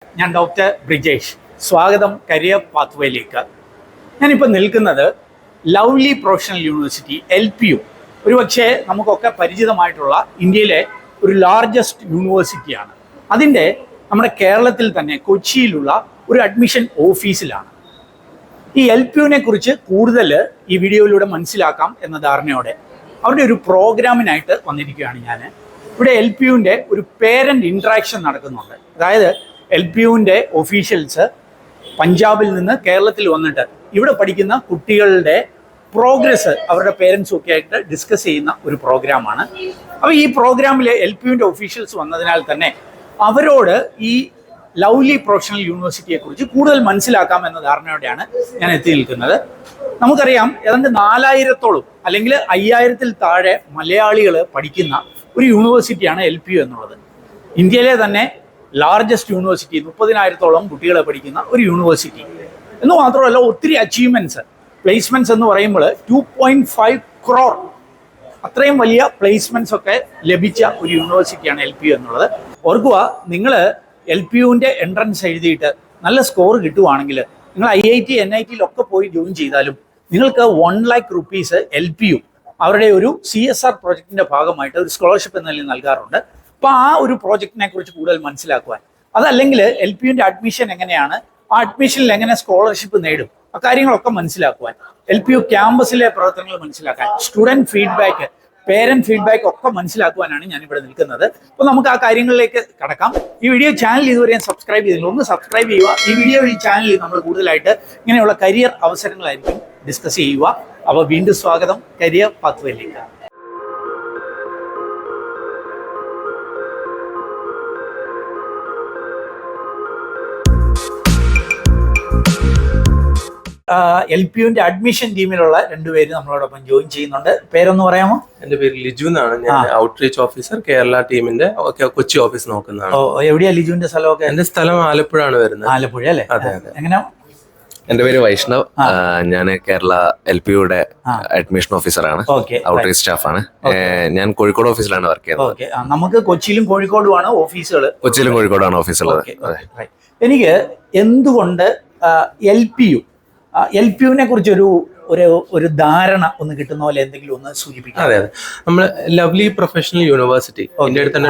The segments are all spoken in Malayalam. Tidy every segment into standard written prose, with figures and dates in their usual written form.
ഞാൻ ഡോക്ടർ ബ്രിജേഷ്. സ്വാഗതം കരിയർ പാത്വേയിലേക്ക്. ഞാനിപ്പോൾ നിൽക്കുന്നത് ലവ്ലി പ്രൊഫഷണൽ യൂണിവേഴ്സിറ്റി LPU. ഒരുപക്ഷെ നമുക്കൊക്കെ പരിചിതമായിട്ടുള്ള ഇന്ത്യയിലെ ഒരു ലാർജസ്റ്റ് യൂണിവേഴ്സിറ്റിയാണ്. അതിൻ്റെ നമ്മുടെ കേരളത്തിൽ തന്നെ കൊച്ചിയിലുള്ള ഒരു അഡ്മിഷൻ ഓഫീസിലാണ്. ഈ LPUവിനെ കുറിച്ച് കൂടുതൽ ഈ വീഡിയോയിലൂടെ മനസ്സിലാക്കാം എന്ന ധാരണയോടെ അവരുടെ ഒരു പ്രോഗ്രാമിനായിട്ട് വന്നിരിക്കുകയാണ് ഞാൻ. ഇവിടെ LPUവിൻ്റെ ഒരു പേരൻ്റ് ഇൻട്രാക്ഷൻ നടക്കുന്നുണ്ട്. അതായത് LPUവിൻ്റെ ഒഫീഷ്യൽസ് പഞ്ചാബിൽ നിന്ന് കേരളത്തിൽ വന്നിട്ട് ഇവിടെ പഠിക്കുന്ന കുട്ടികളുടെ പ്രോഗ്രസ് അവരുടെ പേരൻസും ഒക്കെ ആയിട്ട് ഡിസ്കസ് ചെയ്യുന്ന ഒരു പ്രോഗ്രാമാണ്. അപ്പോൾ ഈ പ്രോഗ്രാമിൽ LPUവിൻ്റെ ഒഫീഷ്യൽസ് വന്നതിനാൽ തന്നെ അവരോട് ഈ ലവ്ലി പ്രൊഫഷണൽ യൂണിവേഴ്സിറ്റിയെക്കുറിച്ച് കൂടുതൽ മനസ്സിലാക്കാം എന്ന ധാരണയോടെയാണ് ഞാൻ എത്തി നിൽക്കുന്നത്. നമുക്കറിയാം ഏതാണ്ട് 4000-ഓളം അല്ലെങ്കിൽ 5000-ൽ താഴെ മലയാളികൾ പഠിക്കുന്ന ഒരു യൂണിവേഴ്സിറ്റിയാണ് LPU എന്നുള്ളത്. ഇന്ത്യയിലെ തന്നെ ലാർജസ്റ്റ് യൂണിവേഴ്സിറ്റി, 30,000-ഓളം കുട്ടികളെ പഠിക്കുന്ന ഒരു യൂണിവേഴ്സിറ്റി എന്ന് മാത്രമല്ല ഒത്തിരി അച്ചീവ്മെൻറ്റ്സ്, പ്ലേസ്മെൻറ്റ്സ് എന്ന് പറയുമ്പോൾ 2.5 crore അത്രയും വലിയ പ്ലേസ്മെൻറ്റ്സ് ഒക്കെ ലഭിച്ച ഒരു യൂണിവേഴ്സിറ്റിയാണ് LPU എന്നുള്ളത്. ഓർക്കുക, നിങ്ങൾ LPUവിൻ്റെ എൻട്രൻസ് എഴുതിയിട്ട് നല്ല സ്കോർ കിട്ടുവാണെങ്കിൽ നിങ്ങൾ IIT NIT-യിലൊക്കെ പോയി ജോയിൻ ചെയ്താലും നിങ്ങൾക്ക് 1 lakh rupees LPU അവരുടെ ഒരു CSR പ്രോജക്റ്റിൻ്റെ ഭാഗമായിട്ട് ഒരു സ്കോളർഷിപ്പ് എന്ന നിലയിൽ നൽകാറുണ്ട്. അപ്പോൾ ആ ഒരു പ്രോജക്റ്റിനെ കുറിച്ച് കൂടുതൽ മനസ്സിലാക്കുവാൻ, അതല്ലെങ്കിൽ LPUവിൻ്റെ അഡ്മിഷൻ എങ്ങനെയാണ്, ആ അഡ്മിഷനിൽ എങ്ങനെ സ്കോളർഷിപ്പ് നേടും, അക്കാര്യങ്ങളൊക്കെ മനസ്സിലാക്കുവാൻ, LPU ക്യാമ്പസിലെ പ്രവർത്തനങ്ങൾ മനസ്സിലാക്കാൻ, സ്റ്റുഡൻറ് ഫീഡ്ബാക്ക്, പേരൻറ് ഫീഡ്ബാക്ക് ഒക്കെ മനസ്സിലാക്കുവാനാണ് ഞാനിവിടെ നിൽക്കുന്നത്. അപ്പോൾ നമുക്ക് ആ കാര്യങ്ങളിലേക്ക് കടക്കാം. ഈ വീഡിയോ ചാനൽ ഇതുവരെയും സബ്സ്ക്രൈബ് ചെയ്തില്ല, ഒന്ന് സബ്സ്ക്രൈബ് ചെയ്യുക. ഈ വീഡിയോ ഈ ചാനലിൽ നമ്മൾ കൂടുതലായിട്ട് ഇങ്ങനെയുള്ള കരിയർ അവസരങ്ങളായിരിക്കും ഡിസ്കസ് ചെയ്യുക. അപ്പോൾ വീണ്ടും സ്വാഗതം കരിയർ പാത്വേയിലേക്ക്. LPUവിൻ്റെ അഡ്മിഷൻ ടീമിലുള്ള 2 പേര് നമ്മളോടൊപ്പം ജോയിൻ ചെയ്യുന്നുണ്ട്. പേരൊന്ന് പറയാമോ? എന്റെ പേര് ലിജു എന്നാണ്. ഞാൻ ഔട്ട്റീച്ച് ഓഫീസർ, കേരള ടീമിന്റെ കൊച്ചി ഓഫീസ് നോക്കുന്നതാണ്. എവിടെയാ ലിജുവിന്റെ സ്ഥലമൊക്കെ? എന്റെ സ്ഥലം ആലപ്പുഴ ആണ് വരുന്നത്. ആലപ്പുഴ അല്ലേ? അതെ അതെ. എങ്ങനെ? എന്റെ പേര് വൈഷ്ണവ്. ഞാൻ കേരള LPUയുടെ അഡ്മിഷൻ ഓഫീസറാണ്, ഔട്ട്റീച്ച് സ്റ്റാഫാണ്. ഞാൻ കോഴിക്കോട് ഓഫീസിലാണ് വർക്ക് ചെയ്യുന്നത്. നമുക്ക് കൊച്ചിയിലും കോഴിക്കോടുമാണ് ഓഫീസുകൾ. കൊച്ചിയിലും കോഴിക്കോടാണ് ഓഫീസുള്ളത്. എനിക്ക് എന്തുകൊണ്ട് LPUവിനെ കുറിച്ച് ഒരു ധാരണ ഒന്ന് കിട്ടുന്ന പോലെ എന്തെങ്കിലും ഒന്ന് സൂചിപ്പിക്കാം. അതെ അതെ, നമ്മൾ ലവ്ലി പ്രൊഫഷണൽ യൂണിവേഴ്സിറ്റി ഇന്ത്യയുടെ തന്നെ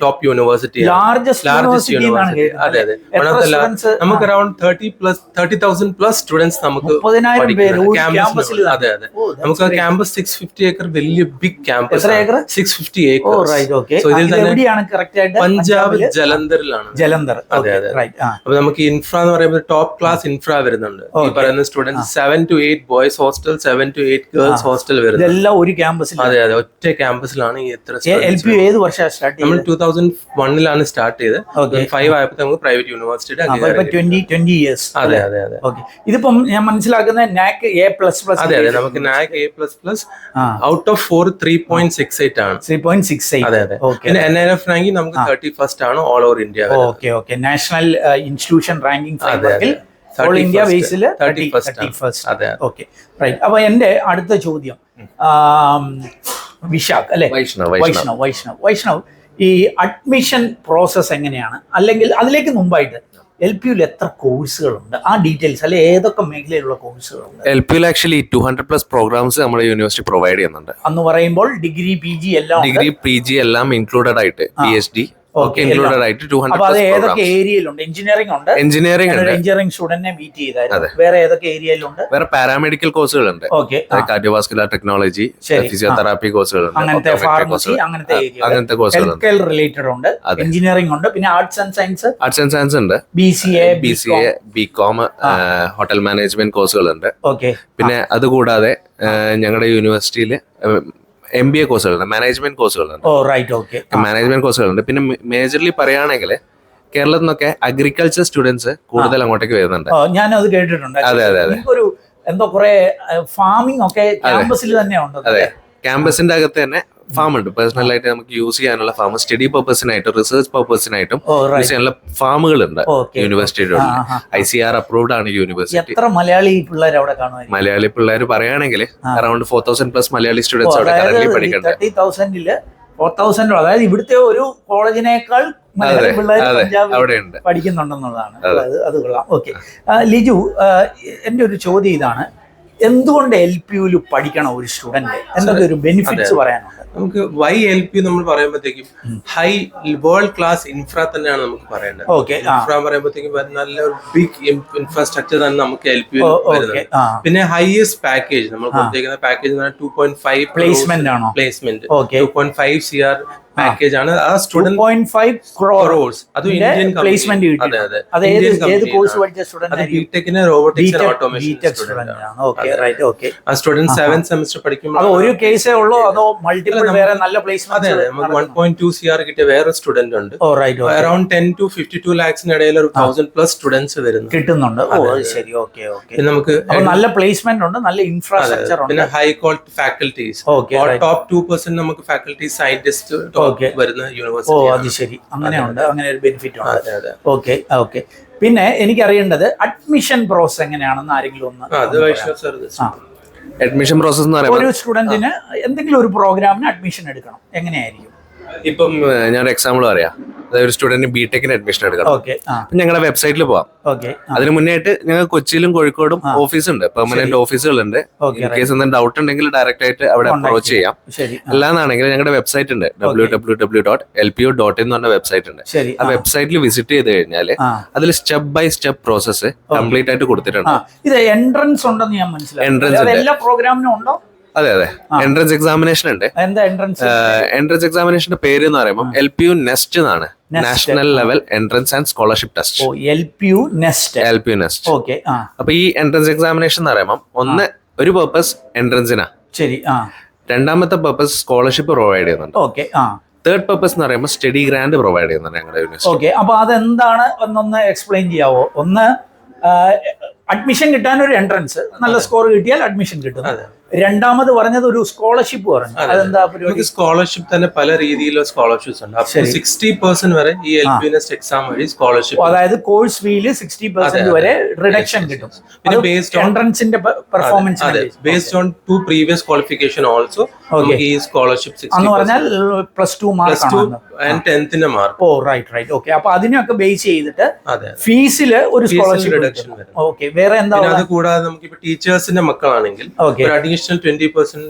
ടോപ്പ് യൂണിവേഴ്സിറ്റി, ലാർജസ്റ്റ് യൂണിവേഴ്സിറ്റി. അതെ അതെ, നമുക്ക് അറൌണ്ട് 30,000+ സ്റ്റുഡൻസ് നമുക്ക് ക്യാമ്പസിൽ. അതെ അതെ, നമുക്ക് ക്യാമ്പസ് 650 acre വലിയ ബിഗ് ക്യാമ്പസ്. 650 acres. ഇതിൽ തന്നെ പഞ്ചാബ് ജലന്ധറിലാണ്. ജലന്ധർ. അതെ അതെ. അപ്പൊ നമുക്ക് ഇൻഫ്ര എന്ന് പറയുമ്പോൾ ടോപ്പ് ക്ലാസ് ഇൻഫ്ര വരുന്നുണ്ട്. ഈ പറയുന്ന students 7 to 8 boys hostel, 7 to 8 girls hostel വരുന്നത്. ഇതെല്ലാം ഒരു ക്യാമ്പസിൽ. അതെ അതെ, ഒറ്റ ക്യാമ്പസിലാണ് ഈ എത്ര. LPU ഏത് വർഷമാണ് സ്റ്റാർട്ട് ചെയ്തത്? നമ്മൾ 2001-ലാണ് സ്റ്റാർട്ട് ചെയ്തത്. 2005 ആയപ്പോൾ നമുക്ക് പ്രൈവറ്റ് യൂണിവേഴ്സിറ്റിയുടെ 20 years. അതെ അതെ അതെ. ഇതിപ്പം ഞാൻ മനസ്സിലാക്കുന്ന NAC A++. അതെ അതെ, നമുക്ക് NAC A++ ഔട്ട് ഓഫ് 4 3.68 ആണ്. 3.68. അതെ അതെ. പിന്നെ NIRF റാങ്കിങ് നമുക്ക് 31st ആണ് all over India. Okay. National institution ranking ഫ്രെയിംവർക്കിൽ ഓൾ ഇന്ത്യ ബേസിൽ 31st. Okay, right. അപ്പൊ എന്റെ അടുത്ത ചോദ്യം വിശാഖ് അല്ലെ? വൈഷ്ണവ്, ഈ അഡ്മിഷൻ പ്രോസസ് എങ്ങനെയാണ്? അല്ലെങ്കിൽ അതിലേക്ക് മുമ്പായിട്ട് LPUവിൽ എത്ര കോഴ്സുകളുണ്ട്, ആ ഡീറ്റെയിൽസ്, അല്ലെ ഏതൊക്കെ മേഖലയിലുള്ള കോഴ്സുകളുണ്ട്? LPUവിൽ ആക്ച്വലി 200+ പ്രോഗ്രാംസ് നമ്മുടെ യൂണിവേഴ്സിറ്റി പ്രൊവൈഡ് ചെയ്യുന്നുണ്ട്. എന്ന് പറയുമ്പോൾ ഡിഗ്രി PG എല്ലാം ഇൻക്ലൂഡഡ് ആയിട്ട്, PhD ഇൻക്ലൂഡഡ് ആയിട്ട് 200+ ഏതൊക്കെ ഏരിയയിലുണ്ട്? എഞ്ചിനീയറിംഗ് സ്റ്റുഡന്റിനെ മീറ്റ് ചെയ്തായിരുന്നു. വേറെ ഏതൊക്കെ ഏരിയയിലുണ്ട്? വേറെ പാരാമെഡിക്കൽ കോഴ്സുകളുണ്ട്, കാർഡിയോവാസ്കുലർ ടെക്നോളജി, ഫിസിയോതെറാപ്പി കോഴ്സുകളുണ്ട്, അങ്ങനത്തെ ഫാർമസി, അങ്ങനത്തെ കോഴ്സുകളുണ്ട്. റിലേറ്റഡ് ഉണ്ട്, എഞ്ചിനീയറിംഗ് ഉണ്ട്, പിന്നെ ആർട്സ് ആൻഡ് സയൻസ് ഉണ്ട്, BCA, BCom, ഹോട്ടൽ മാനേജ്മെന്റ് കോഴ്സുകളുണ്ട്. പിന്നെ അതുകൂടാതെ ഞങ്ങളുടെ യൂണിവേഴ്സിറ്റിയിൽ MBA കോഴ്സുകളുണ്ട്, മാനേജ്മെന്റ് കോഴ്സുകളുണ്ട്. മാനേജ്മെന്റ് കോഴ്സുകളുണ്ട്. പിന്നെ മേജർലി പറയുകയാണെങ്കിൽ കേരളത്തിൽ നിന്നൊക്കെ അഗ്രികൾച്ചർ സ്റ്റുഡൻസ് കൂടുതൽ അങ്ങോട്ടേക്ക് വരുന്നുണ്ട്. ഞാനത് കേട്ടിട്ടുണ്ട്. അതെ അതെ അതെ. എന്തോ കുറെ ഫാമിംഗ് ഒക്കെ ക്യാമ്പസിൽ തന്നെ ഉണ്ട്. അതെ, ക്യാമ്പസിന്റെ അകത്ത് തന്നെ ഫാം ഉണ്ട്. പേഴ്സണലായിട്ട് നമുക്ക് യൂസ് ചെയ്യാനുള്ള ഫാം, സ്റ്റഡി പർപ്പസിനായിട്ടും റിസർച്ച് പർപ്പസിനായിട്ടും യൂസ് ചെയ്യാനുള്ള ഫാമുകളുണ്ട് യൂണിവേഴ്സിറ്റിയുടെ. ICAR അപ്രൂവ്ഡ് ആണ് യൂണിവേഴ്സിറ്റി. എത്ര മലയാളി പിള്ളേർ അവിടെ കാണുമായിരിക്കും? മലയാളി പിള്ളേർ പറയുകയാണെങ്കിൽ അറൌണ്ട് 4,000+ മലയാളി സ്റ്റുഡൻസ് അവിടെ കറന്റ് പഠിക്കുന്നുണ്ട്. 30,000-ൽ 4,000, അതായത് ഇവിടുത്തെ ഒരു കോളേജിനേക്കാൾ മലയാളം പിള്ളേർ പഞ്ചാബ് അവിടെ ഉണ്ട്. പഠിക്കുന്നുണ്ടെന്നുള്ളതാണ്. അത് കൊള്ളാം. ഓക്കെ, ലിജു, എൻ്റെ ഒരു ചോദ്യം ഇതാണ്, എന്തുകൊണ്ട് LPU പഠിക്കണം ഒരു സ്റ്റുഡന്റ്? എന്തൊക്കെ ഒരു ബെനിഫിറ്റ്സ് പറയാനുണ്ട്? നമുക്ക് YLP നമ്മൾ പറയുമ്പോഴത്തേക്കും ഹൈ വേൾഡ് ക്ലാസ് ഇൻഫ്ര തന്നെയാണ് നമുക്ക് പറയേണ്ടത്. ഇൻഫ്ര പറയുമ്പോഴത്തേക്കും നല്ലൊരു ബിഗ് ഇൻഫ്രാസ്ട്രക്ചർ തന്നെ നമുക്ക് LPU വരുന്നത്. പിന്നെ ഹൈയസ്റ്റ് പാക്കേജ് നമ്മൾ കൊടുത്തേക്കുന്ന പാക്കേജ് 2.5 പ്ലേസ്മെന്റ് ആണോ? പ്ലേസ്മെന്റ് 2.5 CR പാക്കേജ് ആണ്. ആ സ്റ്റുഡന്റ് 2.5 crores അത് ഇന്ത്യൻ പ്ലേസ്മെന്റ്. അതെ അതെ. അത് ഏത് കോഴ്സ് പഠിച്ച സ്റ്റുഡന്റ്? ബിടെക്കിന് റോബോട്ടിക്സ് ആൻഡ് ഓട്ടോമേഷൻ സ്റ്റുഡന്റ് ആണ്. Okay, right. ഓക്കേ, ആ സ്റ്റുഡന്റ് 7th സെമസ്റ്റർ പഠിക്കുമ്പോൾ അത് ഒരു കേസേ ഉള്ളോ അതോ മൾട്ടിപ്പിൾ വേറെ നല്ല പ്ലേസ്മെന്റ്? അതെ, നമുക്ക് 1.2 CR കിട്ടിയ വേറെ സ്റ്റുഡന്റ് ഉണ്ട്. അറൌണ്ട് 10 to 52 lakhs ഇടയിൽ ഒരു 1000+ സ്റ്റുഡന്റ്സ് കിട്ടുന്നുണ്ട്. ശരി. Okay, okay. നമുക്ക് നല്ല പ്ലേസ്മെന്റ് ഉണ്ട്, നല്ല ഇൻഫ്രാസ്ട്രക്ചർ ഉണ്ട്, പിന്നെ ഹൈ ക്വാളിറ്റി ഫാക്കൽറ്റീസ്. ടോപ്പ് 2% നമുക്ക് ഫാക്കൽറ്റി സയന്റിസ്റ്റ് വരുന്ന യൂണിവേഴ്സിറ്റി. അത് ശരി, അങ്ങനെയുണ്ട്, അങ്ങനെ ഒരു ബെനിഫിറ്റ് ഉണ്ട്. Okay, okay. പിന്നെ എനിക്കറിയേണ്ടത് അഡ്മിഷൻ പ്രോസസ് എങ്ങനെയാണെന്ന് ആരെങ്കിലും ഒന്ന്. അഡ്മിഷൻ പ്രോസസ് എന്ന് പറയുമ്പോൾ ഒരു സ്റ്റുഡന്റിന് എന്തെങ്കിലും ഒരു പ്രോഗ്രാമിന് അഡ്മിഷൻ എടുക്കണം, എങ്ങനെയായിരിക്കും? ഇപ്പം ഞാൻ എക്സാമ്പിൾ പറയാം. അതായത് ഒരു സ്റ്റുഡന്റ് ബിടെക്കിന് അഡ്മിഷൻ എടുക്കണം. ഞങ്ങളുടെ വെബ്സൈറ്റിൽ പോവാം. അതിന് മുന്നേ ആയിട്ട് ഞങ്ങൾ കൊച്ചിയിലും കോഴിക്കോടും ഓഫീസ് ഉണ്ട്, പെർമനന്റ് ഓഫീസുകളുണ്ട്. ഇൻ കേസ് എന്തെങ്കിലും ഡൗട്ട് ഉണ്ടെങ്കിൽ ഡയറക്റ്റ് ആയിട്ട് അവിടെ അപ്രോച്ച് ചെയ്യാം. അല്ലാന്നാണെങ്കിൽ ഞങ്ങളുടെ വെബ്സൈറ്റ് ഉണ്ട്, www.lpu.in എന്ന് പറഞ്ഞ വെബ്സൈറ്റ് ഉണ്ട്. ആ വെബ്സൈറ്റിൽ വിസിറ്റ് ചെയ്ത് കഴിഞ്ഞാൽ അതിൽ step by step process complete ആയിട്ട് കൊടുത്തിട്ടുണ്ട്. ഇത് എൻട്രൻസ് ഉണ്ടെന്ന് ഞാൻ മനസ്സിലായി. എൻട്രൻസ് എല്ലാ പ്രോഗ്രാമിനും ഉണ്ടോ? അതെ, അതെ. എൻട്രൻസ് എക്സാമിനേഷൻ ഉണ്ട്. എൻട്രൻസ് എക്സാമിനേഷന്റെ പേര് എന്ന് പറയുമ്പോൾ LPU നെസ്റ്റ് എന്നാണ്, national level entrance and scholarship test. LPU nest. Okay. അപ്പൊ ഈ എൻട്രൻസ് എക്സാമിനേഷൻ എന്ന് പറയുമ്പോൾ ഒന്ന് ഒരു പർപ്പസ് എൻട്രൻസിനാ. ശരി. രണ്ടാമത്തെ പർപ്പസ് സ്കോളർഷിപ്പ് പ്രൊവൈഡ് ചെയ്യുന്നുണ്ട്. ഓക്കെ. തേർഡ് പർപ്പസ് എന്ന് പറയുമ്പോൾ സ്റ്റഡി ഗ്രാന്റ് പ്രൊവൈഡ് ചെയ്യുന്നുണ്ട് ഞങ്ങളുടെ യൂണിവേഴ്സിറ്റി. ഓക്കെ, അപ്പൊ അതെന്താണ് എന്നൊന്ന് എക്സ്പ്ലെയിൻ ചെയ്യാവോ? ഒന്ന്, അഡ്മിഷൻ കിട്ടാൻ ഒരു എൻട്രൻസ്, നല്ല സ്കോർ കിട്ടിയാൽ അഡ്മിഷൻ കിട്ടും. രണ്ടാമത് പറഞ്ഞത് ഒരു സ്കോളർഷിപ്പ് പറഞ്ഞു, അതെന്താ പരിപാടി? സ്കോളർഷിപ്പ് തന്നെ പല രീതിയിലുള്ള സ്കോളർഷിപ്സ് ഉണ്ട്. 60% വരെ ഈ LPU നെസ്റ്റ് എക്സാം വഴി സ്കോളർഷിപ്പ്, അതായത് കോഴ്സ് ഫീല് 60% വരെ റിഡക്ഷൻ കിട്ടും. പിന്നെ ബേസ്ഡ് ഓൺ എൻട്രൻസിന്റെ performance, based on 2 previous qualification also ഈ സ്കോളർഷിപ്പ് എന്ന് പറഞ്ഞാൽ +2 mark and 10th mark. Right. Okay, അപ്പൊ അതിനൊക്കെ ബേസ് ചെയ്തിട്ട് ഫീസിൽ ഒരു സ്കോളർഷിപ്പ് റിഡക്ഷൻ വരും. ഓക്കെ, വേറെ എന്താ? അത് കൂടാതെ നമുക്ക് ഇപ്പൊ ടീച്ചേഴ്സിന്റെ മക്കളാണെങ്കിൽ ഒരു അഡീഷണൽ 20%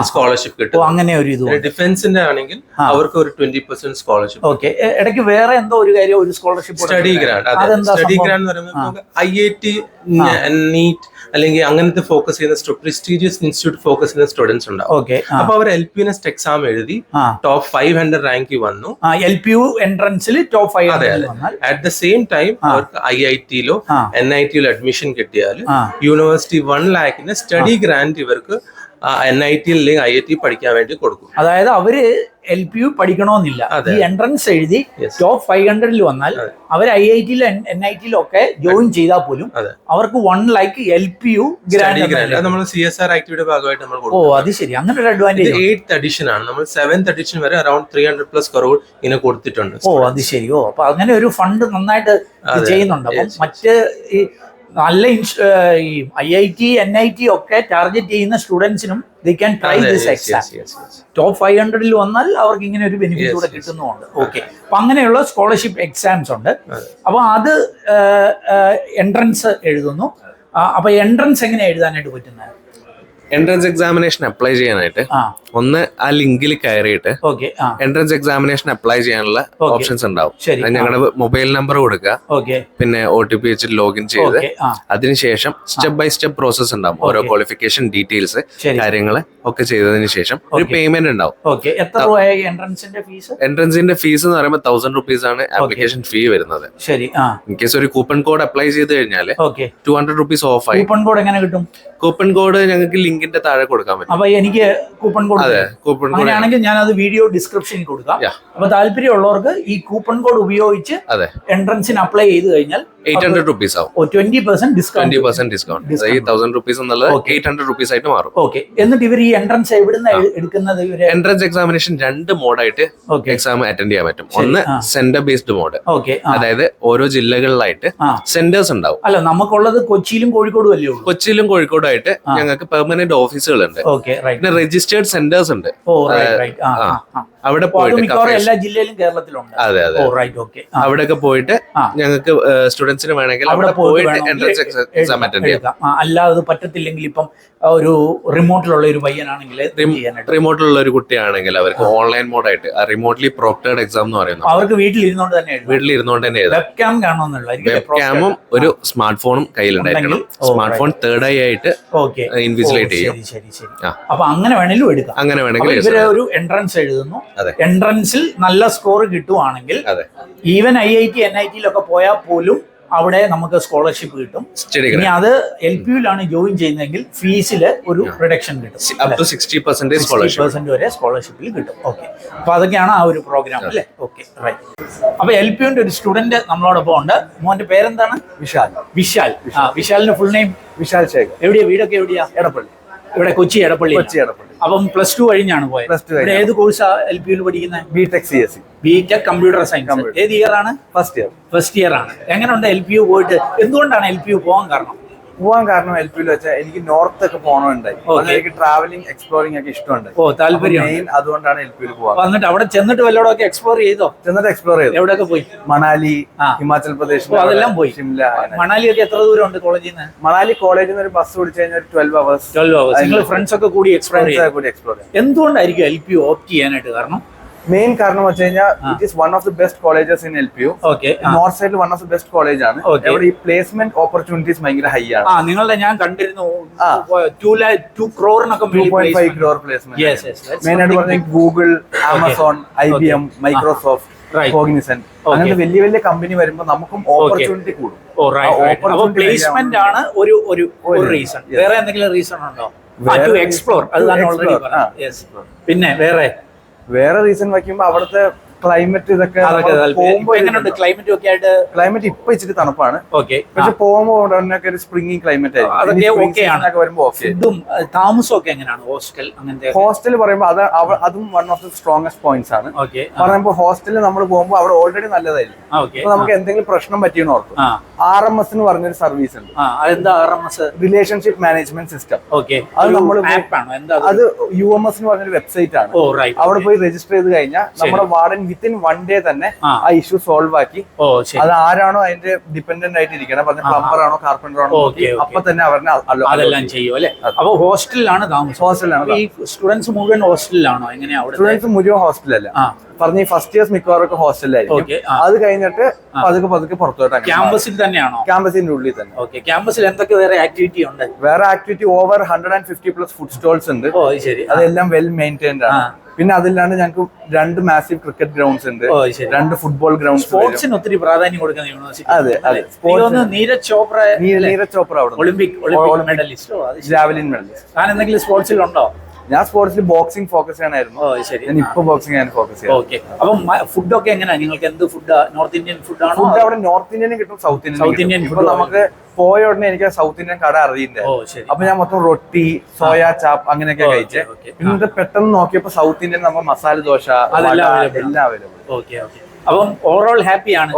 സ്കോളർഷിപ്പ് കിട്ടും. അങ്ങനെ ഒരു ഇത്. ഡിഫൻസിന്റെ ആണെങ്കിൽ അവർക്ക് ഒരു 20% സ്കോളർഷിപ്പ്. ഓക്കെ, ഇടയ്ക്ക് വേറെ എന്തോ ഒരു കാര്യം, ഒരു scholarship study grant. Study grant എന്ന് പറയുമ്പോൾ IIT, NEET അല്ലെങ്കിൽ അങ്ങനത്തെ ഫോക്കസ് ചെയ്യുന്ന പ്രസ്റ്റീജിയസ് ഇൻസ്റ്റിറ്റ്യൂട്ട് ഫോക്കസ് ചെയ്യുന്ന സ്റ്റുഡൻസ് ഉണ്ടാവും. അപ്പൊ അവർ LPU നെസ്റ്റ് എക്സാം എഴുതി ടോപ്പ് 500 റാങ്കിൽ വന്നു. LPU എൻട്രൻസിൽ top 500 at the same time അവർക്ക് IIT-ലോ NIT-ലോ അഡ്മിഷൻ കിട്ടിയാൽ യൂണിവേഴ്സിറ്റി 1 lakhന് സ്റ്റഡി ഗ്രാൻഡ് ഇവർക്ക് NIT-ൽ അല്ലെങ്കിൽ IIT പഠിക്കാൻ വേണ്ടി കൊടുക്കും. അതായത് അവര് LPU പഠിക്കണമെന്നില്ല, ഈ എൻട്രൻസ് എഴുതി ടോപ്പ് 500 വന്നാൽ അവർ IIT-ലും NIT-ലും ഒക്കെ ജോയിൻ ചെയ്താൽ പോലും അവർക്ക് 1 lakh LPU ഗ്രാൻഡ് നമ്മൾ CSR ആക്ടിവിറ്റിയുടെ ഭാഗമായിട്ട് നമ്മൾ കൊടുക്കും. അത് ശരി, അങ്ങനെ ഒരു അഡ്വാൻറ്റേജ്. 8th എഡിഷൻ ആണ്, നമ്മൾ 7th എഡിഷൻ വരെ അറൌണ്ട് 300+ crore ഇങ്ങനെ കൊടുത്തിട്ടുണ്ട്. അത് ശരി. അപ്പൊ അങ്ങനെ ഒരു ഫണ്ട് നന്നായിട്ട് ചെയ്യുന്നുണ്ട്. അപ്പം മറ്റ് ഈ നല്ല ഈ IIT NIT ഒക്കെ ടാർഗറ്റ് ചെയ്യുന്ന സ്റ്റുഡൻസിനും they can try this exam. Top 500 വന്നാൽ അവർക്ക് ഇങ്ങനെ ഒരു ബെനിഫിറ്റ് കൂടെ കിട്ടുന്നുണ്ട്. ഓക്കെ, അപ്പൊ അങ്ങനെയുള്ള സ്കോളർഷിപ്പ് എക്സാംസ് ഉണ്ട്. അപ്പൊ അത് എൻട്രൻസ് എഴുതുന്നു. അപ്പൊ എൻട്രൻസ് എങ്ങനെ എഴുതാനായിട്ട് പറ്റുന്നത്? എൻട്രൻസ് എക്സാമിനേഷൻ അപ്ലൈ ചെയ്യാനായിട്ട് ഒന്ന് ആ ലിങ്കിൽ കയറിയിട്ട് എൻട്രൻസ് എക്സാമിനേഷൻ അപ്ലൈ ചെയ്യാനുള്ള ഓപ്ഷൻസ് ഉണ്ടാവും. ഞങ്ങളുടെ മൊബൈൽ നമ്പർ കൊടുക്കുക, പിന്നെ OTP വെച്ച് ലോഗിൻ ചെയ്ത് അതിനുശേഷം സ്റ്റെപ്പ് ബൈ സ്റ്റെപ്പ് പ്രോസസ് ഉണ്ടാവും. ഓരോ ക്വാളിഫിക്കേഷൻ ഡീറ്റെയിൽസ് കാര്യങ്ങൾ ഒക്കെ ചെയ്തതിന് ശേഷം ഒരു പേയ്മെന്റ് ഉണ്ടാവും. എൻട്രൻസിന്റെ ഫീസ് എന്ന് പറയുമ്പോൾ 1000 rupees ആണ് ആപ്ലിക്കേഷൻ ഫീ വരുന്നത്. ഇൻ കേസ് ഒരു കൂപ്പൺ കോഡ് അപ്ലൈ ചെയ്ത് കഴിഞ്ഞാൽ 200 rupees ഓഫ് ആയി. കൂപ്പൺ കോഡ് എങ്ങനെ കിട്ടും? കൂപ്പൺ കോഡ് ഞങ്ങൾക്ക് ലിങ്കിന്റെ താഴെ കൊടുക്കാൻ പറ്റും. അപ്പൊ എനിക്ക് കൂപ്പൺ കോഡ് അങ്ങനെയാണെങ്കിൽ ഞാൻ അത് വീഡിയോ ഡിസ്ക്രിപ്ഷനിൽ കൊടുക്കാം. അപ്പൊ താല്പര്യമുള്ളവർക്ക് ഈ കൂപ്പൺ കോഡ് ഉപയോഗിച്ച് എൻട്രൻസിന് അപ്ലൈ ചെയ്ത് കഴിഞ്ഞാൽ 800 rupees ആവും. 20% ഡിസ്കൗണ്ട്. 20% ഡിസ്കൗണ്ട്. ഈ 1000 rupees എന്നുള്ളത് 800 rupees ആയിട്ട് മാറും. ഓക്കെ. എന്നിട്ട് ഇവർ ഈ എൻട്രൻസ് എവിടുന്ന എടുക്കുന്നത്? എൻട്രൻസ് എക്സാമിനേഷൻ 2 മോഡായിട്ട് എക്സാം അറ്റൻഡ് ചെയ്യാൻ പറ്റും. ഒന്ന് സെന്റർ ബേസ്ഡ് മോഡ്, അതായത് ഓരോ ജില്ലകളിലായിട്ട് സെന്റേഴ്സ് ഉണ്ടാവും. അല്ല, നമുക്കുള്ളത് കൊച്ചിയിലും കോഴിക്കോടും അല്ലേ ഉള്ളൂ? കൊച്ചിയിലും കോഴിക്കോടും ആയിട്ട് ഞങ്ങൾക്ക് പെർമനന്റ് ഓഫീസുകളുണ്ട്. പിന്നെ രജിസ്റ്റേർഡ് സെന്റേഴ്സ് ഉണ്ട്. അവിടെ പോയിട്ട് എല്ലാ ജില്ലയിലും കേരളത്തിലുണ്ട്. അതെ അതെ, അവിടെയൊക്കെ പോയിട്ട് ഞങ്ങൾക്ക് സ്റ്റുഡൻസിന് വേണമെങ്കിൽ അവിടെ പോയിട്ട് എൻട്രൻസ് എക്സാം അറ്റൻഡ് ചെയ്യാം. അല്ലാതെ പറ്റത്തില്ലെങ്കിൽ ഇപ്പം ഒരു റിമോട്ടിലുള്ള ഒരു പയ്യനാണെങ്കിൽ, റിമോട്ടിലുള്ള ഒരു കുട്ടിയാണെങ്കിൽ അവർക്ക് ഓൺലൈൻ മോഡായിട്ട് റിമോട്ട്ലി പ്രോക്ടേഡ് എക്സാം എന്ന് പറയുന്നത് അവർക്ക് വീട്ടിലിരുന്നോണ്ട് തന്നെ വെബ്കാമും ഒരു സ്മാർട്ട് ഫോണും കയ്യിലുണ്ടായിരിക്കണം. സ്മാർട്ട് ഫോൺ തേർഡ് ഐ ആയിട്ട് ഇൻവിജിലേറ്റ് ചെയ്യും. അപ്പൊ അങ്ങനെ വേണമെങ്കിലും എടുക്കാം. അങ്ങനെ വേണമെങ്കിൽ ഇവര് ഒരു എൻട്രൻസ് എഴുതുന്നു. എൻട്രൻസിൽ നല്ല സ്കോർ കിട്ടുവാണെങ്കിൽ ഈവൻ IIT NIT പോയാൽ പോലും അവിടെ നമുക്ക് സ്കോളർഷിപ്പ് കിട്ടും. ഇനി അത് LPUലാണ് ജോയിൻ ചെയ്യുന്നതെങ്കിൽ ഫീസിൽ ഒരു റിഡക്ഷൻ കിട്ടും. 60% വരെ സ്കോളർഷിപ്പിൽ കിട്ടും. ഓക്കെ. അപ്പൊ അതൊക്കെയാണ് ആ ഒരു പ്രോഗ്രാം അല്ലേ? Okay, right. അപ്പൊ LPUന്റെ ഒരു സ്റ്റുഡന്റ് നമ്മളോടൊപ്പം ഉണ്ട്. മോന്റെ പേരെന്താണ്? വിശാൽ. വിശാലിന്റെ ഫുൾ നെയിം? വിശാൽ ശേഖർ. എവിടെയാ വീടൊക്കെ? എവിടെയാ? എടപ്പള്ളി. ഇവിടെ കൊച്ചി എടപ്പള്ളി. അപ്പം +2 കഴിഞ്ഞാണ് പോയത്. ഏത് കോഴ്സാ LPUൽ പഠിക്കുന്നത്? BTech CSE. BTech computer science. ഏത് ഇയർ ആണ്? ഫസ്റ്റ് ഇയർ ആണ്. എങ്ങനെയുണ്ട് LPU പോയിട്ട്? എന്തുകൊണ്ടാണ് LPU പോകാൻ കാരണം? LPUൽ വെച്ചാൽ എനിക്ക് നോർത്ത് ഒക്കെ പോകണമുണ്ടായി. എനിക്ക് ട്രാവലിംഗ് എക്സ്പ്ലോറിംഗ് ഒക്കെ ഇഷ്ടമുണ്ട്. താല്പര്യം. അതുകൊണ്ടാണ് LPUൽ പോകാൻ. വന്നിട്ട് അവിടെ ചെന്നിട്ട് വല്ലതൊക്കെ എക്സ്പ്ലോർ ചെയ്തോ? എക്സ്പ്ലോർ ചെയ്തു. എവിടെയൊക്കെ പോയി? മണാലി, ഹിമാചൽ പ്രദേശ്, അതെല്ലാം പോയി. ഷിംല. മണാലി ഒക്കെ എത്ര ദൂരം ഉണ്ട് കോളേജിൽ നിന്ന്? മണാലി കോളേജിൽ നിന്ന് ഒരു ബസ് പിടിച്ചു കഴിഞ്ഞാൽ 12 hours. നിങ്ങൾ ഫ്രണ്ട്സ് ഒക്കെ കൂടി എക്സ്പ്ലോർ ചെയ്യും. എന്തുകൊണ്ടായിരിക്കും LPU ഓപ്റ്റ് ചെയ്യാനായിട്ട് കാരണം? മെയിൻ കാരണം വെച്ച് കഴിഞ്ഞാൽ it is one of the best colleges in LPU. North സൈഡിൽ one of the best college ആണ്. അവിടെ ഈ പ്ലേസ്മെന്റ് ഓപ്പർച്യൂണിറ്റീസ് ഭയങ്കര ഹൈ ആണ്. നിങ്ങളുടെ ഞാൻ കണ്ടിരുന്നു 2 crore 2.5 crore പ്ലേസ്മെന്റ്. മെയിൻ ആയിട്ട് പറഞ്ഞാൽ Google, Amazon, IBM, Microsoft, Cognizant, അങ്ങനത്തെ വലിയ വലിയ കമ്പനി വരുമ്പോൾ നമുക്കും ഓപ്പർച്യൂണിറ്റി കൂടും. പ്ലേസ്മെന്റ് ആണ് ഒരു റീസൺ. വേറെ എന്തെങ്കിലും റീസൺ ഉണ്ടോ? എക്സ്പ്ലോർ. അത് ഞാൻ ഓൾറെഡി പറഞ്ഞു. പിന്നെ വേറെ റീസൺ വയ്ക്കുമ്പോ അവിടുത്തെ ക്ലൈമറ്റ് ഇതൊക്കെ ക്ലൈമറ്റ് ഇപ്പൊ ഇച്ചിരി തണുപ്പാണ്. പക്ഷെ പോകുമ്പോ ഒരു സ്പ്രിംഗിങ് ക്ലൈമറ്റ് ആയിരിക്കും. താമസമൊക്കെ എങ്ങനെയാണ്? ഹോസ്റ്റൽ പറയുമ്പോ അതും one of the strongest points ആണ്. പറയുമ്പോ ഹോസ്റ്റലിൽ നമ്മൾ പോകുമ്പോൾ അവിടെ ഓൾറെഡി നല്ലതായിരിക്കും. അപ്പൊ നമുക്ക് എന്തെങ്കിലും പ്രശ്നം പറ്റിയെന്ന് ഓർക്കും. RMS എന്ന് പറഞ്ഞൊരു സർവീസ് ഉണ്ട്. Relationship management system. അത് നമ്മൾ അത് UMS എന്ന് പറഞ്ഞൊരു വെബ്സൈറ്റ് ആണ്. അവിടെ പോയി രജിസ്റ്റർ ചെയ്ത് കഴിഞ്ഞാൽ നമ്മുടെ വാർഡൻ വിത്തിൻ 1 day തന്നെ ആ ഇഷ്യൂ സോൾവ് ആക്കി. അത് ആരാണോ അതിന്റെ ഡിപെൻഡന്റ് ആയിട്ട് ഇരിക്കണം, പറഞ്ഞ പ്ലംബർ ആണോ കാർപ്പന്റർ ആണോ, അപ്പൊ തന്നെ അവരെ അതെല്ലാം ചെയ്യും അല്ലെ? അപ്പൊ ഹോസ്റ്റലിലാണ് താമസം? ഹോസ്റ്റലിലാണ്. ഈ സ്റ്റുഡൻസ് മുഴുവൻ ഹോസ്റ്റലിലാണോ? എങ്ങനെയാ? സ്റ്റുഡൻസ് മുഴുവൻ ഹോസ്റ്റലല്ല. പറഞ്ഞ ഫസ്റ്റ് ഇയേഴ്സ് മിക്കവാറൊക്കെ ഹോസ്റ്റലിലായിരിക്കും. അത് കഴിഞ്ഞിട്ട് പതുക്കെ പുറത്തോട്ട്. ക്യാമ്പസിൽ തന്നെയാണോ? ക്യാമ്പസിന്റെ ഉള്ളിൽ തന്നെ. ക്യാമ്പസിൽ എന്തൊക്കെ വേറെ ആക്ടിവിറ്റി ഉണ്ട്? വേറെ ആക്ടിവിറ്റി ഓവർ 150+ ഫുഡ് സ്റ്റോൾസ് ഉണ്ട്. അതെല്ലാം വെൽ മെയിൻറ്റൈൻഡ് ആണ്. പിന്നെ അതില്ലാണ്ട് ഞങ്ങൾക്ക് 2 മാസീവ് ക്രിക്കറ്റ് ഗ്രൗണ്ട്സ് ഉണ്ട്, 2 ഫുട്ബോൾ ഗ്രൗണ്ട്സ്. സ്പോർട്സിന് ഒത്തിരി പ്രാധാന്യം കൊടുക്കുന്ന യൂണിവേഴ്സിറ്റി. അതെ. നീരജ് ചോപ്ര അവിടെ ഒളിമ്പിക് മെഡലിസ്റ്റ്, ജാവലിൻ മെഡലിസ്റ്റ്. താൻ എന്തെങ്കിലും സ്പോർട്സിൽ ഉണ്ടോ? ഞാൻ സ്പോർട്സിൽ ബോക്സിംഗ് ഫോക്കസ് ചെയ്യാനായിരുന്നു. ഞാൻ ഇപ്പൊ ബോക്സിംഗ് ഞാൻ ഫോക്കസ് ചെയ്യാം. അപ്പം ഫുഡൊക്കെ എങ്ങനെയാ? നിങ്ങൾക്ക് എന്ത് ഫുഡ്? നോർത്ത് ഇന്ത്യൻ ഫുഡാണോ? ഫുഡ് അവിടെ നോർത്ത് ഇന്ത്യനും കിട്ടും, സൗത്ത് ഇന്ത്യൻ. ഇപ്പൊ നമുക്ക് പോയ ഉടനെ എനിക്ക് സൗത്ത് ഇന്ത്യൻ കട അറിയില്ല. അപ്പൊ ഞാൻ മൊത്തം റൊട്ടി, സോയാ ചാപ്പ് അങ്ങനെയൊക്കെ കഴിച്ചേ. പിന്നെ പെട്ടെന്ന് നോക്കിയപ്പോ സൗത്ത് ഇന്ത്യൻ നമ്മൾ മസാല ദോശ എല്ലാം അവൈലബിൾ. അപ്പം ഓവറോൾ ഹാപ്പിയാണ്.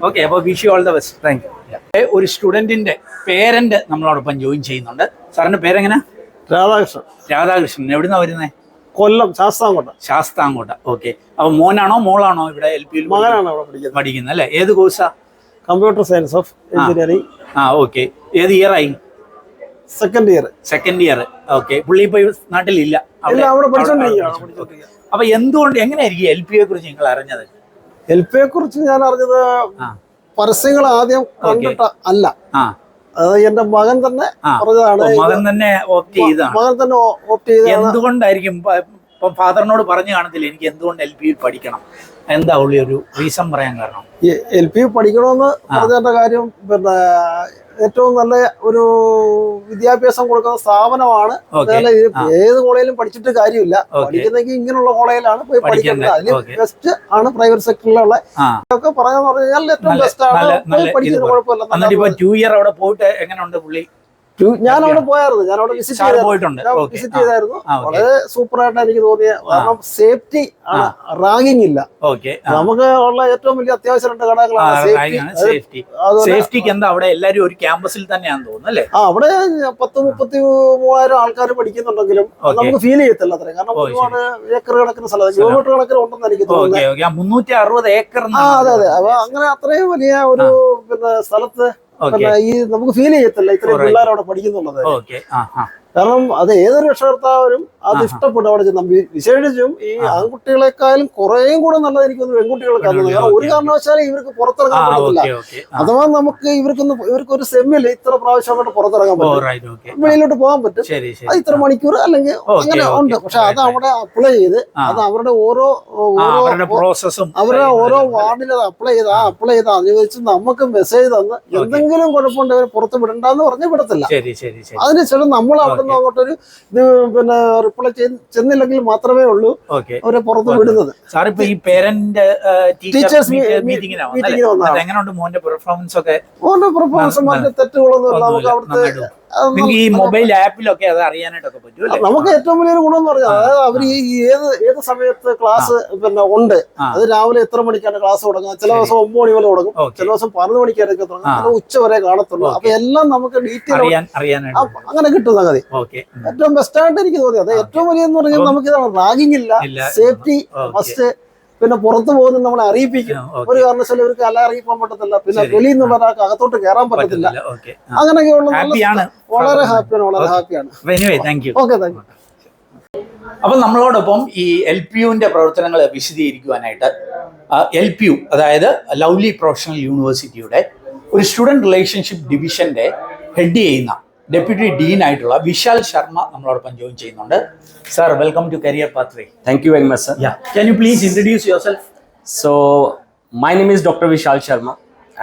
ഓക്കെ, അപ്പൊ wish you all the best. Thank you. ഒരു സ്റ്റുഡന്റിന്റെ പേരന്റ് നമ്മളോടൊപ്പം ജോയിൻ ചെയ്യുന്നുണ്ട്. സാറിന്റെ പേരെങ്ങനെ? രാധാകൃഷ്ണൻ. എവിടുന്നാ വരുന്നേ? കൊല്ലം ശാസ്താംകോട്ട. ഓക്കെ. അപ്പൊ മോനാണോ മോളാണോ ഇവിടെ LPUൽ പഠിക്കുന്നത് അല്ലെ? ഏത് കോഴ്സാ? Computer science of engineering. Okay. ഏത് ഇയർ ആയി? Second year. ഓക്കെ. പുള്ളി ഇപ്പൊ നാട്ടിലില്ല, അവിടെ പഠിച്ചോണ്ടിരിക്കുകയാണ്. അപ്പൊ എന്തുകൊണ്ട്, എങ്ങനെയായിരിക്കും LPUയെ കുറിച്ച് നിങ്ങൾ അറിഞ്ഞത്? LPUയെ കുറിച്ച് ഞാൻ അറിഞ്ഞത് പരസ്യങ്ങൾ ആദ്യം കണ്ടിട്ട് അല്ല. അത് എന്റെ മകൻ തന്നെ പറഞ്ഞതാണ്. മകൻ തന്നെ ഓപ്റ്റ് ചെയ്തതാണ്. എന്തുകൊണ്ടായിരിക്കും? ഇപ്പൊ ഫാദറിനോട് പറഞ്ഞു കാണത്തില്ല എനിക്ക് എന്തുകൊണ്ട് LPUയിൽ പഠിക്കണം? എന്താ ഉള്ളി ഒരു റീസൺ പറയാൻ കാരണം? LP പഠിക്കണമെന്ന് പറഞ്ഞതിന്റെ കാര്യം പിന്നെ ഏറ്റവും നല്ല ഒരു വിദ്യാഭ്യാസം കൊടുക്കുന്ന സ്ഥാപനമാണ്. അതുപോലെ ഏത് കോളേജിലും പഠിച്ചിട്ട് കാര്യമില്ല, പഠിക്കുന്നെങ്കിൽ ഇങ്ങനെയുള്ള കോളേജിലാണ് പോയി പഠിക്കുന്നത്. അതിന് ബെസ്റ്റ് ആണ് പ്രൈവറ്റ് സെക്ടറിലുള്ള ഒക്കെ പറയാന്ന് പറഞ്ഞു കഴിഞ്ഞാൽ ഏറ്റവും ബെസ്റ്റ് ആണ്. പഠിക്കുന്നത് കുഴപ്പമില്ല. 2 ഇയർ അവിടെ പോയിട്ട് എങ്ങനെയുണ്ട് പുള്ളി? ഞാൻ അവിടെ പോയായിരുന്നു, ഞാൻ അവിടെ വിസിറ്റ് ചെയ്തായിരുന്നു. വളരെ സൂപ്പർ ആയിട്ട് എനിക്ക് തോന്നിയ, കാരണം സേഫ്റ്റി ആണ്, റാഗിങ് ഇല്ല. നമുക്ക് ഉള്ള ഏറ്റവും വലിയ അത്യാവശ്യം 2 ഘടകങ്ങളാണ് സേഫ്റ്റിക്ക്. എന്താ അവിടെ എല്ലാരും ഒരു ക്യാമ്പസിൽ തന്നെയാണെന്ന് തോന്നുന്നു അല്ലേ? അവിടെ 10-33,000 ആൾക്കാർ പഠിക്കുന്നുണ്ടെങ്കിലും നമുക്ക് ഫീൽ ചെയ്യത്തില്ല അത്രയും, കാരണം ഒരുപാട് ഏക്കർ കണക്കിന് സ്ഥലം, കിലോമീറ്റർ കണക്കിന് ഉണ്ടെന്ന് എനിക്ക് തോന്നുന്നു. 360 ഏക്കർ. അതെ അതെ. അപ്പൊ അങ്ങനെ അത്രയും വലിയ ഒരു പിന്നെ സ്ഥലത്ത് ഈ നമുക്ക് ഫീൽ ചെയ്യത്തില്ല ഇത്രയും പിള്ളേർ അവിടെ പഠിക്കുന്നുള്ളത്. കാരണം അത് ഏതൊരു രക്ഷകർത്താവിനും അത് ഇഷ്ടപ്പെട്ടു അവിടെ ചെന്ന്. വിശേഷിച്ചും ഈ ആൺകുട്ടികളെക്കാളും കുറേയും കൂടെ നല്ലത് എനിക്കൊന്ന് പെൺകുട്ടികൾക്കാണ്. കാരണം ഒരു കാരണവശാലും ഇവർക്ക് പുറത്തിറങ്ങാൻ പറ്റത്തില്ല. അഥവാ നമുക്ക് ഇവർക്കൊരു സെമ്മിൽ ഇത്ര പ്രാവശ്യം അങ്ങോട്ട് പുറത്തിറങ്ങാൻ പറ്റും, വെളിയിലോട്ട് പോകാൻ പറ്റും. അത് ഇത്ര മണിക്കൂർ അല്ലെങ്കിൽ അങ്ങനെ ഉണ്ട്. പക്ഷെ അത് അവിടെ അപ്ലൈ ചെയ്ത് അത് അവരുടെ ഓരോ വാർഡിൽ അത് അപ്ലൈ ചെയ്ത് അനുവദിച്ച് നമുക്ക് മെസ്സേജ് തന്ന് എന്തെങ്കിലും കുഴപ്പമുണ്ട് അവരെ പുറത്ത് വിടണ്ടെന്ന് പറഞ്ഞ് വിടത്തില്ല. അതിനുശേഷം നമ്മൾ അവിടെ അങ്ങോട്ടൊരു ഇത് പിന്നെ റിപ്ലൈ ചെന്നില്ലെങ്കിൽ മാത്രമേ ഉള്ളൂ അവരെ പുറത്ത് വിടുന്നത്. മോന്റെ പെർഫോമൻസ് തെറ്റുകളൊന്നും നമുക്ക് അവിടുത്തെ ഈ മൊബൈൽ ആപ്പിലൊക്കെ അത് അറിയാനായിട്ടൊക്കെ പറ്റും. നമുക്ക് ഏറ്റവും വലിയൊരു ഗുണം എന്ന് പറഞ്ഞാൽ അതായത് അവർ ഏത് സമയത്ത് ക്ലാസ് പിന്നെ ഉണ്ട്, അത് രാവിലെ എത്ര മണിക്കാണ് ക്ലാസ് തുടങ്ങുക, ചില ദിവസം 9 മണി വരെ തുടങ്ങും, ചില ദിവസം 11 മണിക്കാരൊക്കെ തുടങ്ങും, ചില ഉച്ച വരെ കാണത്തുള്ളൂ. അപ്പൊ എല്ലാം നമുക്ക് ഡീറ്റെയിൽ അങ്ങനെ കിട്ടും സംഗതി. ഏറ്റവും ബെസ്റ്റ് ആയിട്ട് എനിക്ക് തോന്നി. അത് ഏറ്റവും വലിയ എന്ന് പറഞ്ഞാൽ നമുക്ക് ഇതാണ്, റാഗിങ് ഇല്ല, സേഫ്റ്റി ഫസ്റ്റ്. പിന്നെ പുറത്തു പോകുന്നത് നമ്മളെ അറിയിപ്പിക്കും. ഒരു കാരണവശാലും ഇവർക്ക് അല്ല അറിയിക്കാൻ പറ്റത്തില്ല. പിന്നെ വെളിയിൽ നിന്നുള്ള ഒരാൾക്ക് അകത്തോട്ട് കയറാൻ പറ്റത്തില്ല. അങ്ങനെയൊക്കെയുള്ള വളരെ ഹാപ്പിയാണ്. Okay, thank you. അപ്പം നമ്മളോടൊപ്പം ഈ LPUവിന്റെ പ്രവർത്തനങ്ങൾ വിശദീകരിക്കുവാനായിട്ട് LPU, അതായത് ലവ്ലി പ്രൊഫഷണൽ യൂണിവേഴ്സിറ്റിയുടെ ഒരു സ്റ്റുഡൻറ് റിലേഷൻഷിപ്പ് ഡിവിഷന്റെ ഹെഡ് ചെയ്യുന്ന ഡെപ്യൂട്ടി ഡീൻ ആയിട്ടുള്ള വിശാൽ ശർമ്മ നമ്മളോടൊപ്പം ജോയിൻ ചെയ്യുന്നുണ്ട്. Sir, welcome to Career Pathway. Thank you very much, sir. Yeah. Can you please introduce yourself? So, my name is Dr. Vishal Sharma,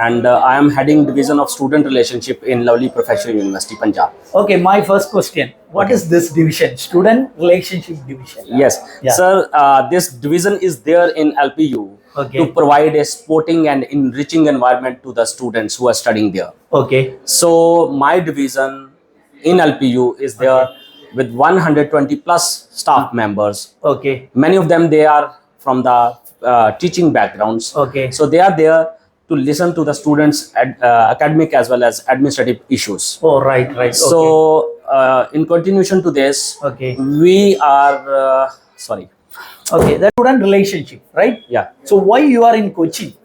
and I am heading Division of Student Relationship in Lovely Professional University, Punjab. Okay, my first question. What is this division? Student Relationship Division. Yes, sir. This division is there in LPU to provide a sporting and enriching environment to the students who are studying there. Okay. So, my division in LPU is there with 120 plus staff members. Okay. Many of them, they are from the teaching backgrounds. Okay. So they are there to listen to the students' academic as well as administrative issues. Oh, right. So in continuation to this, we are Okay, the student relationship, right? Yeah. So why you are in Kochi?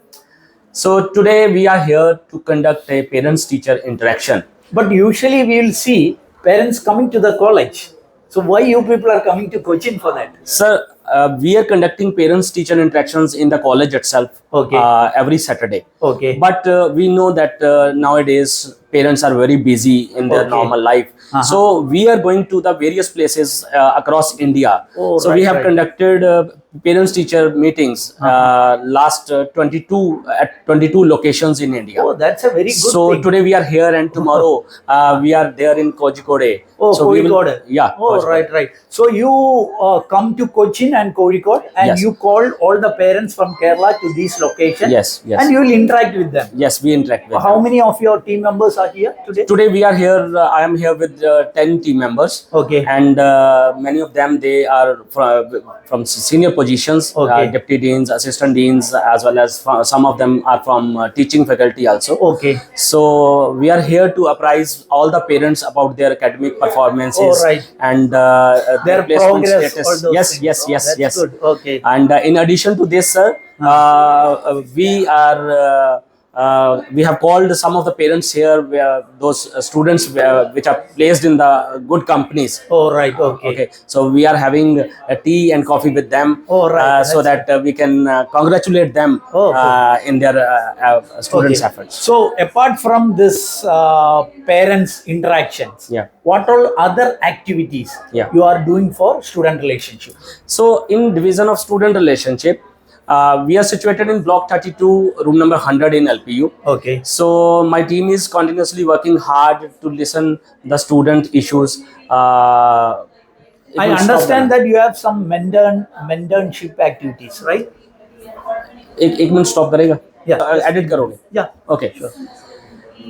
So today we are here to conduct a parents-teacher interaction. But usually we will see parents coming to the college. So why you people are coming to Cochin for that? Sir, we are conducting parents-teacher interactions in the college itself every Saturday. Okay. But we know that nowadays parents are very busy in their normal life. So we are going to the various places across India. So we have conducted parents-teacher meetings last 22 locations in India. Oh, that's a very good So thing. today we are here and tomorrow we are there in Kozhikode. Oh, so Kozhikode. Yeah. Oh, Kozhikode. right. So you come to Cochin and Kozhikode and you called all the parents from Kerala to these locations. Yes. And you will interact with them. Yes, we interact with How them. many of your team members are here today? Today we are here. I am here with 10 team members. Okay. And many of them, they are from senior positions, deputy deans, assistant deans, as well as some of them are from teaching faculty also. Okay. So we are here to apprise all the parents about their academic performances and their placement progress. status. All those Yes. That's Yes. good. Okay. And in addition to this, sir, we have called some of the parents here, those students which are placed in the good companies. Oh, right. Okay. So we are having a tea and coffee with them, so that we can congratulate them in their students' efforts. So apart from this parents interactions, what all other activities you are doing for student relationship? So in division of student relationship, We are situated in block 32, room number 100 in LPU. Okay. So my team is continuously working hard to listen the student issues. I understand that you have some mentorship activities, right? एक मिनट stop करेगा? Yeah. Edit करोगे? Yeah. Okay. Sure.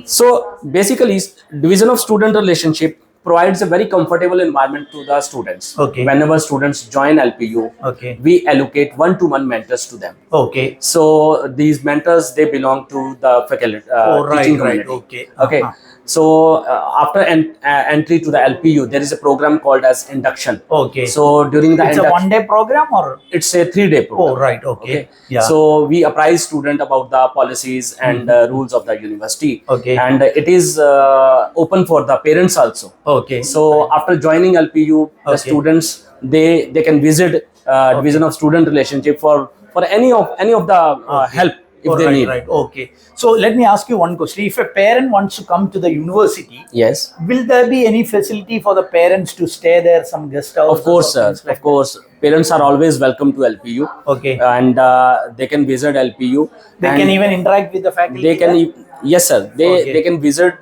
So basically, division of student relationship provides a very comfortable environment to the students. Okay. Whenever students join LPU, Okay. we allocate one-to-one mentors to them. Okay. So these mentors, they belong to the faculty, teaching community. Okay. Okay. So after entry to the LPU, there is a program called as induction. Okay. So during the It's a one-day program or? it's a 3-day program. Oh, right. Okay. Yeah. So we apprise student about the policies and rules of the university. Okay. And it is open for the parents also. Okay. So after joining LPU, the Okay. students they can visit division of student relationship for any of the help if Oh, they right, need. right. Okay. So let me ask you one question. If a parent wants to come to the university, Yes. will there be any facility for the parents to stay there, some guest house? Of course, sir. Of course, parents are always welcome to LPU. Okay. And they can visit LPU. They and can even interact with the faculty. They can. there? Yes, sir. Okay. They can visit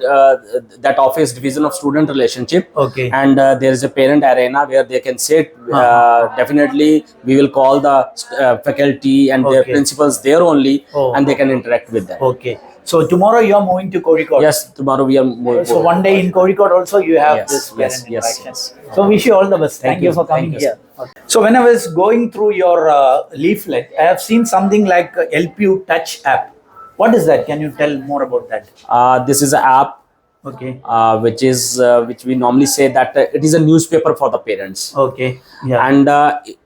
that office, division of student relationship. Okay. And there is a parent arena where they can sit. Definitely, we will call the faculty and their Okay. principals there only, Oh. and they can interact with them. Okay. So tomorrow you are moving to Kozhikode. Yes, tomorrow we are more. So one day in Kozhikode also you have Yes, this yes, parent yes, interaction. yes. So wish you all the best. Thank you for coming Thank you, here. Okay. So when I was going through your leaflet, I have seen something like LPU Touch app. What is that? Can you tell more about that? This is an app Okay. which we normally say that it is a newspaper for the parents. Okay. Yeah. And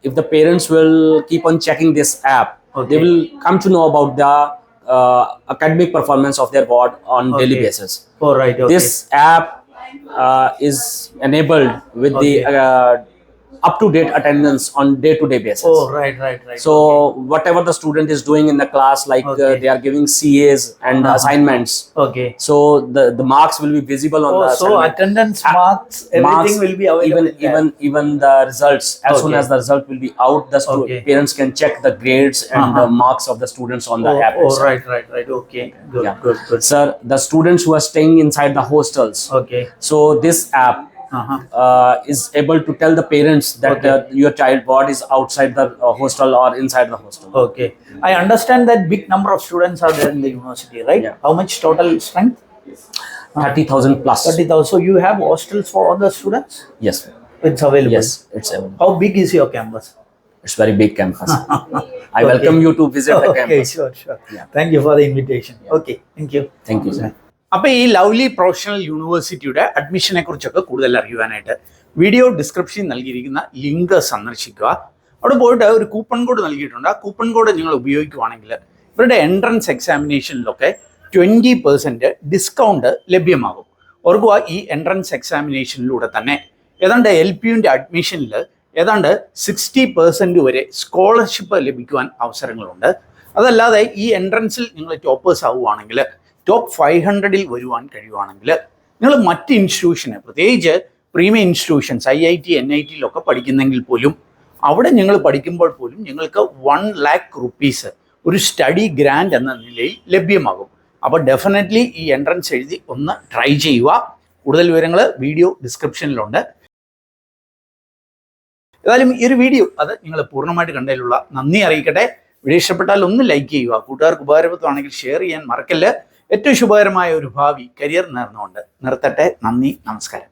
if the parents will keep on checking this app, Okay. they will come to know about the academic performance of their ward on daily Okay. basis. Oh, right. Okay. This app is enabled with Okay. the up-to-date attendance on day-to-day basis. Oh, right, right, right. So whatever the student is doing in the class, like Okay. they are giving CAs and assignments, Okay. so the marks will be visible on Oh, the so assignment. attendance marks, everything Marks, will be available. in that. even the results, as soon Okay. as the result will be out, the Okay. parents can check the grades and the marks of the students on the Oh, app oh, itself. right. Okay. Good, Yeah. good, good. Sir, the students who are staying inside the hostels, Okay. so this app is able to tell the parents that Okay. your child ward is outside the hostel or inside the hostel. Okay. I understand that big number of students are there in the university, right? Yeah. How much total strength? 30,000 plus. 30,000. So you have hostels for all the students? Yes. It's available. Yes, it's available. How big is your campus? It's very big campus. I welcome you to visit the Okay, campus. sure. Yeah. Thank you for the invitation. Okay, thank you. Thank you, sir. അപ്പോൾ ഈ ലവ്ലി പ്രൊഫഷണൽ യൂണിവേഴ്സിറ്റിയുടെ അഡ്മിഷനെ കുറിച്ചൊക്കെ കൂടുതൽ അറിയുവാനായിട്ട് വീഡിയോ ഡിസ്ക്രിപ്ഷനിൽ നൽകിയിരിക്കുന്ന ലിങ്ക് സന്ദർശിക്കുക. അവിടെ പോയിട്ട് ഒരു കൂപ്പൺ കോഡ് നൽകിയിട്ടുണ്ട്. ആ കൂപ്പൺ കോഡ് നിങ്ങൾ ഉപയോഗിക്കുവാണെങ്കിൽ ഇവരുടെ എൻട്രൻസ് എക്സാമിനേഷനിലൊക്കെ 20% ഡിസ്കൗണ്ട് ലഭ്യമാകും. ഓർക്കുക, ഈ എൻട്രൻസ് എക്സാമിനേഷനിലൂടെ തന്നെ ഏതാണ്ട് LPUവിൻ്റെ അഡ്മിഷനിൽ ഏതാണ്ട് 60% വരെ സ്കോളർഷിപ്പ് ലഭിക്കുവാൻ അവസരങ്ങളുണ്ട്. അതല്ലാതെ ഈ എൻട്രൻസിൽ നിങ്ങൾ ടോപ്പേഴ്സ് ആവുകയാണെങ്കിൽ, ടോപ്പ് 500-ൽ വരുവാൻ കഴിയുവാണെങ്കിൽ നിങ്ങൾ മറ്റ് ഇൻസ്റ്റിറ്റ്യൂഷന്, പ്രത്യേകിച്ച് പ്രീമിയം ഇൻസ്റ്റിറ്റ്യൂഷൻസ് IIT NIT-യിലൊക്കെ പഠിക്കുന്നെങ്കിൽ പോലും അവിടെ നിങ്ങൾ പഠിക്കുമ്പോൾ പോലും നിങ്ങൾക്ക് 1 lakh rupees ഒരു സ്റ്റഡി ഗ്രാൻഡ് എന്ന നിലയിൽ ലഭ്യമാകും. അപ്പോൾ ഡെഫിനറ്റ്ലി ഈ എൻട്രൻസ് എഴുതി ഒന്ന് ട്രൈ ചെയ്യുക. കൂടുതൽ വിവരങ്ങൾ വീഡിയോ ഡിസ്ക്രിപ്ഷനിലുണ്ട്. ഏതായാലും ഈ ഒരു വീഡിയോ അത് നിങ്ങൾ പൂർണ്ണമായിട്ട് കണ്ടതിലുള്ള നന്ദി അറിയിക്കട്ടെ. വീഡിയോ ഇഷ്ടപ്പെട്ടാൽ ഒന്ന് ലൈക്ക് ചെയ്യുക. കൂട്ടുകാർക്ക് ഉപകാരപ്രദമാണെങ്കിൽ ഷെയർ ചെയ്യാൻ മറക്കല്ല്. ഏറ്റവും ശുഭകരമായ ഒരു ഭാവി കരിയർ നേർന്നുകൊണ്ട് നിർത്തട്ടെ. നന്ദി, നമസ്കാരം.